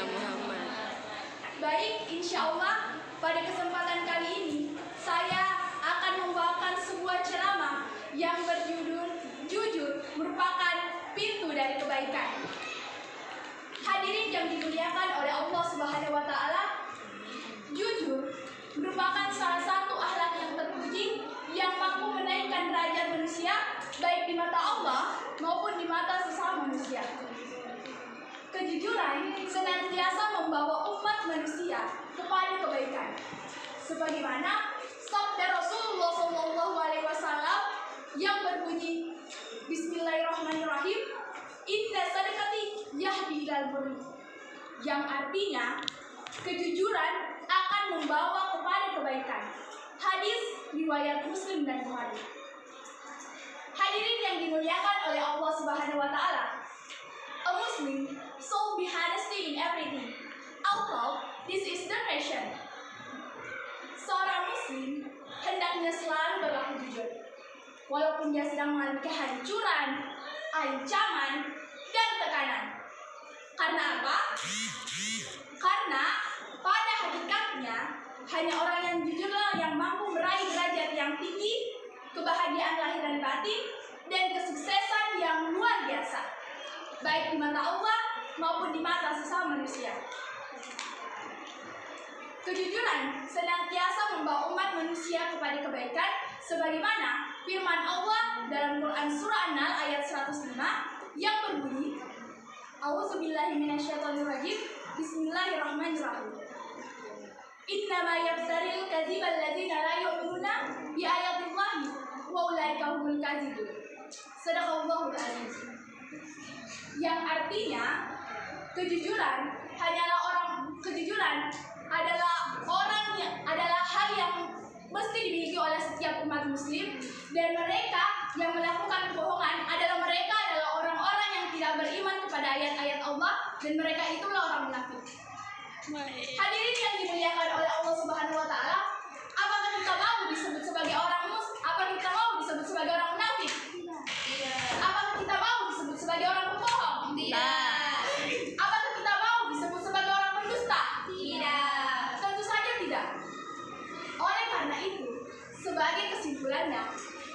Sayyidina Muhammad. Baik, insya Allah pada kesempatan kali ini saya akan membawakan sebuah ceramah yang berjudul Jujur merupakan pintu dari kebaikan. Hadirin yang dimuliakan oleh Allah Subhanahu wa Ta'ala, jujur merupakan salah satu akhlak yang terpuji yang mampu menaikkan derajat manusia baik di mata Allah maupun di mata sesama manusia. Kejujuran senantiasa membawa umat manusia kepada kebaikan. Sebagaimana sabda Rasulullah SAW yang berbunyi Bismillahirrahmanirrahim, Inna sadaqati yahdi ilal birri, yang artinya kejujuran akan membawa kepada kebaikan. Hadis riwayat Muslim dan Bukhari. Hadirin yang dimuliakan oleh Allah Subhanahu wa Ta'ala, a Muslim should be honesty in everything, although this is the question. Seorang Muslim hendaknya selalu berlaku jujur, walaupun dia sedang mengalami kehancuran, ancaman, dan tekanan. Karena apa? Karena pada hakikatnya hanya orang yang jujurlah yang mampu meraih derajat yang tinggi, kebahagiaan lahir dan batin, dan kesuksesan yang luar biasa, baik di mata Allah maupun di mata sesama manusia. Kejujuran senantiasa membawa umat manusia kepada kebaikan, sebagaimana firman Allah dalam Quran Surah An-Nahl ayat 105 yang berbunyi, A'udzubillahi minasyaitonirrajim, Bismillahirrahmanirrahim. Innama yaftaril kadziba alladzina la yu'minuna bi ayatillahi wa ulaika humul kadzibun. Shadaqallahul azim. Yang artinya kejujuran adalah hal yang mesti dimiliki oleh setiap umat muslim, dan mereka yang melakukan kebohongan adalah orang-orang yang tidak beriman kepada ayat-ayat Allah, dan mereka itulah orang munafik. Hadirin yang dimuliakan oleh Allah Subhanahu wa Ta'ala, apakah kita mau disebut sebagai orang apakah kita mau disebut sebagai orang munafik? Tidak. Apakah kita mau disebut sebagai orang pembohong? Tidak. Apakah kita mau disebut sebagai orang pendusta? Tidak. Tentu saja tidak. Oleh karena itu, sebagai kesimpulannya,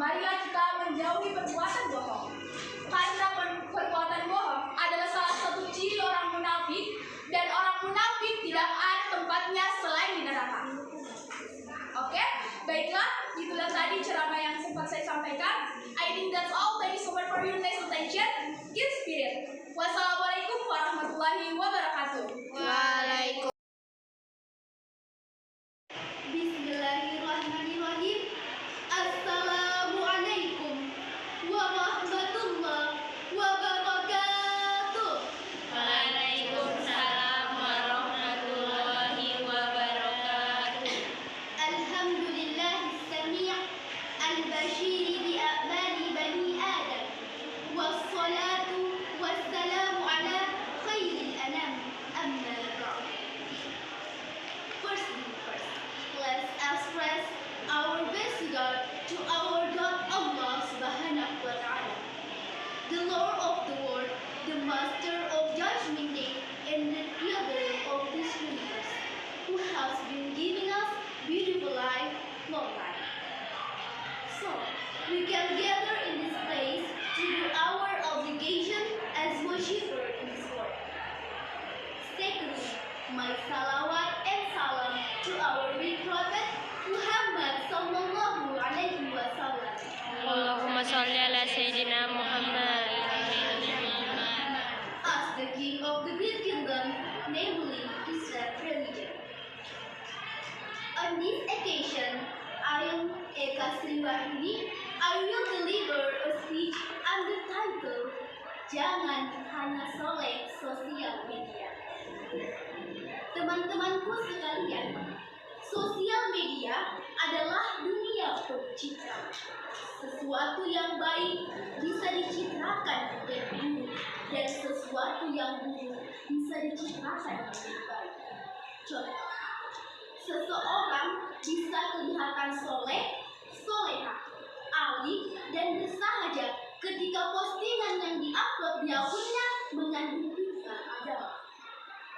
marilah kita menjauhi perbuatan bohong. Karena perbuatan bohong adalah salah satu ciri orang munafik, dan orang munafik tidak ada tempatnya selain di neraka. Oke, baiklah, itulah tadi ceramah yang sempat saya sampaikan. I think that's all. Thank you so much for your nice attention. In spirit. Wassalamualaikum warahmatullahi wabarakatuh. Waalaikumsalam. Bismillahirrahmanirrahim. Assalamualaikum warahmatullahi wabarakatuh. Waalaikumsalam warahmatullahi wabarakatuh. Alhamdulillahis sami' al-bashir bi a'mali bani Adam. Wassalatu wassalamu ala khairil anam. Amma ba'd. First, let's express our best regard to our God Allah Subhanahu wa Ta'ala, the Lord of the world, the Master of Judgment Day, and the Creator of this universe, who has been giving us beautiful life, long life. So, we can gather in this place to do our obligation as worshippers in His word. Secondly, my salawat and salam to our big prophet Muhammad sallallahu alaihi wasallam. Allahumma sholli ala Sayyidina Muhammad. As the king of the great kingdom, namely Islam religion. On this occasion, I am Eka Sriwahini. I will deliver a speech under title Jangan Hanya Soleh Sosial Media. Teman-temanku sekalian, sosial media adalah dunia pencitraan. Sesuatu yang baik bisa dicitrakan menjadi buruk, dan sesuatu yang buruk bisa dicitrakan menjadi baik. Contoh, seseorang bisa kelihatan soleh, soleha, alim, dan bersahaja ketika postingan yang diupload di akunnya mengandung tulisan agama.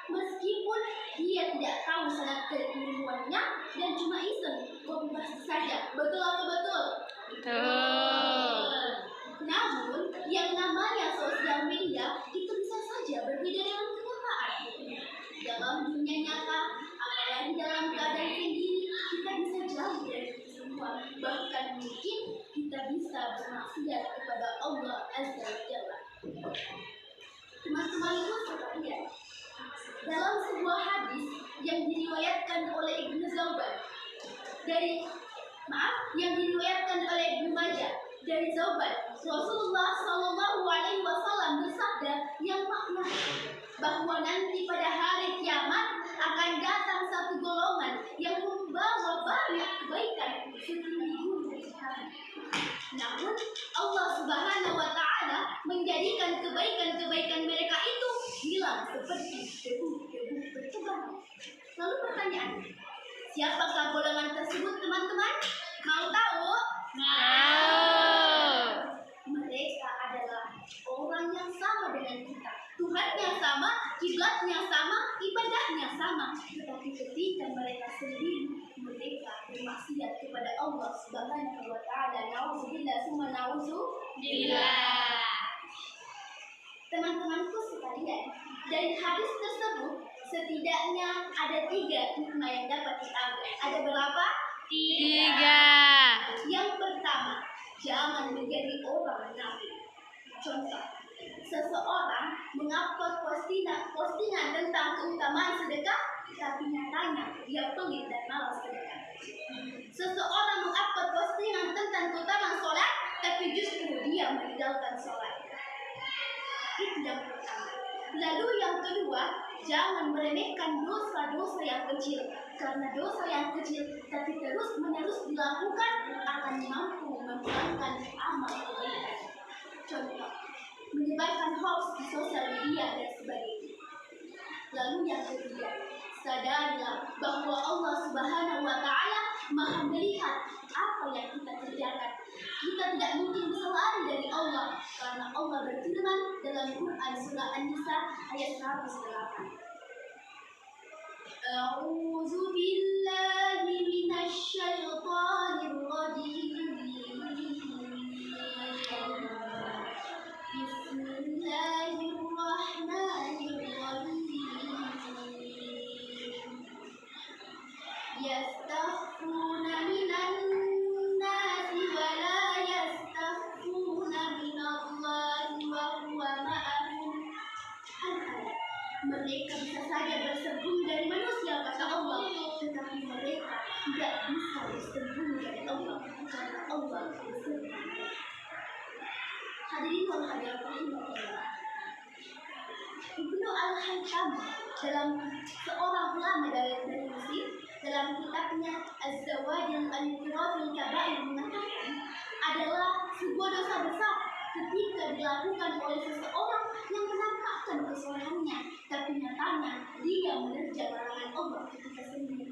Meski meskipun dia tidak tahu sanad keilmuannya dan cuma iseng copy paste saja. Betul atau betul? Betul. Namun yang namanya sosial media itu bisa saja berbeda dengan kenyataan. Dalam dunia nyata, apalagi dalam keadaan sendiri, kita bisa jauh dari itu semua. Bahkan mungkin kita bisa bermaksiat kepada Allah Azza wa Jalla. Teman-temanku sekalian, dalam sebuah hadis yang diriwayatkan oleh Ibnu Zauban yang diriwayatkan oleh Ibnu Majah dari Zauban, Rasulullah Shallallahu Alaihi Wasallam bersabda yang makna bahwa nanti pada hari kiamat akan datang satu golongan yang membawa banyak kebaikan setinggi gunung. Namun Allah Subhanahu Wa Taala menjadikan kebaikan-kebaikan mereka itu hilang seperti debu-debu bertebaran. Lalu pertanyaannya, siapakah golongan tersebut, teman-teman? Mau tahu? Mau. Mereka adalah orang yang sama dengan kita. Tuhannya sama, kiblatnya sama, ibadahnya sama. Tetapi ketika mereka sendiri, mereka bermaksiat kepada Allah Subhanahu wa Ta'ala. Nauzubillah summa nauzubillah. Teman-temanku sekalian, dari hadis tersebut setidaknya ada 3 hikmah yang dapat diambil. Ada berapa? 3. Yang pertama, jangan menjadi orang nabi. Contoh, seseorang mengupload postingan tentang keutamaan sedekah, tapi nyatanya dia pelit dan malas sedekah. Seseorang mengupload postingan tentang keutamaan sholat, tapi justru dia meninggalkan sholat. Itu yang pertama. Lalu yang kedua, jangan meremehkan dosa-dosa yang kecil. Karena dosa yang kecil tapi terus-menerus dilakukan akan mampu menghilangkan amal kebaikan. Contoh, menyebarkan hoax di sosial media dan sebagainya. Lalu yang ketiga, sadarilah bahwa Allah Subhanahu wa Ta'ala Maha melihat apa yang kita kerjakan. Kita tidak mungkin bisa lari dari Allah karena Allah berfirman dalam Quran surah An-Nisa ayat 108. A'udzu billahi minasy syaithanir rajim. Yastaghfuna minan nasi wa la yastaghfuna minallahi wa huwa ma'ahum. Mereka bisa saja bersembunyi dari manusia, kata Allah, tetapi mereka tidak bisa bersembunyi dari Allah karena Allah bersembunyi. Hadirin wal hadirat rahimahullah. Ibnu Al-Haytham, dalam seorang ulama dari Mesir, dalam kitabnya Az-Zawadil Al-Firafil Kabair mengatakan adalah sebuah dosa besar ketika dilakukan oleh seseorang yang menampakkan kesolehannya, tapi nyatanya dia menerjang larangan Allah ketika sendiri.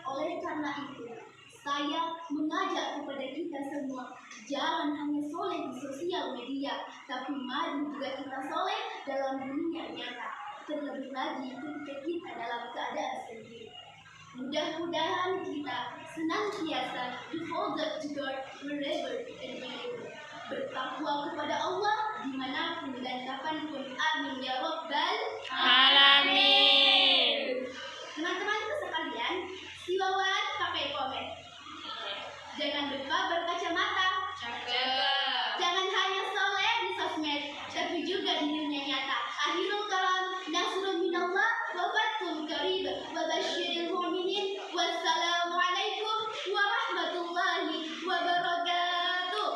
Oleh karena itu, saya mengajak kepada kita semua, jangan hanya soleh di sosial media, tapi mari juga kita soleh dalam dunia nyata. Terlebih lagi ketika kita dalam keadaan sendiri. Mudah-mudahan kita senantiasa beholder to God wherever and whenever. Bertakwa kepada Allah dimanapun dan kapanpun. Amin ya Rabbal Alamin. Teman-temanku sekalian, silakan pakai komen. Jangan lupa berkacamata. Jangan hanya soleh di sosmed, tapi juga di dunia nyata. Akhirul kalam, nasrun minallah, wa fathun qarib, wa basyiril mu'minin. Wassalamualaikum warahmatullahi wabarakatuh.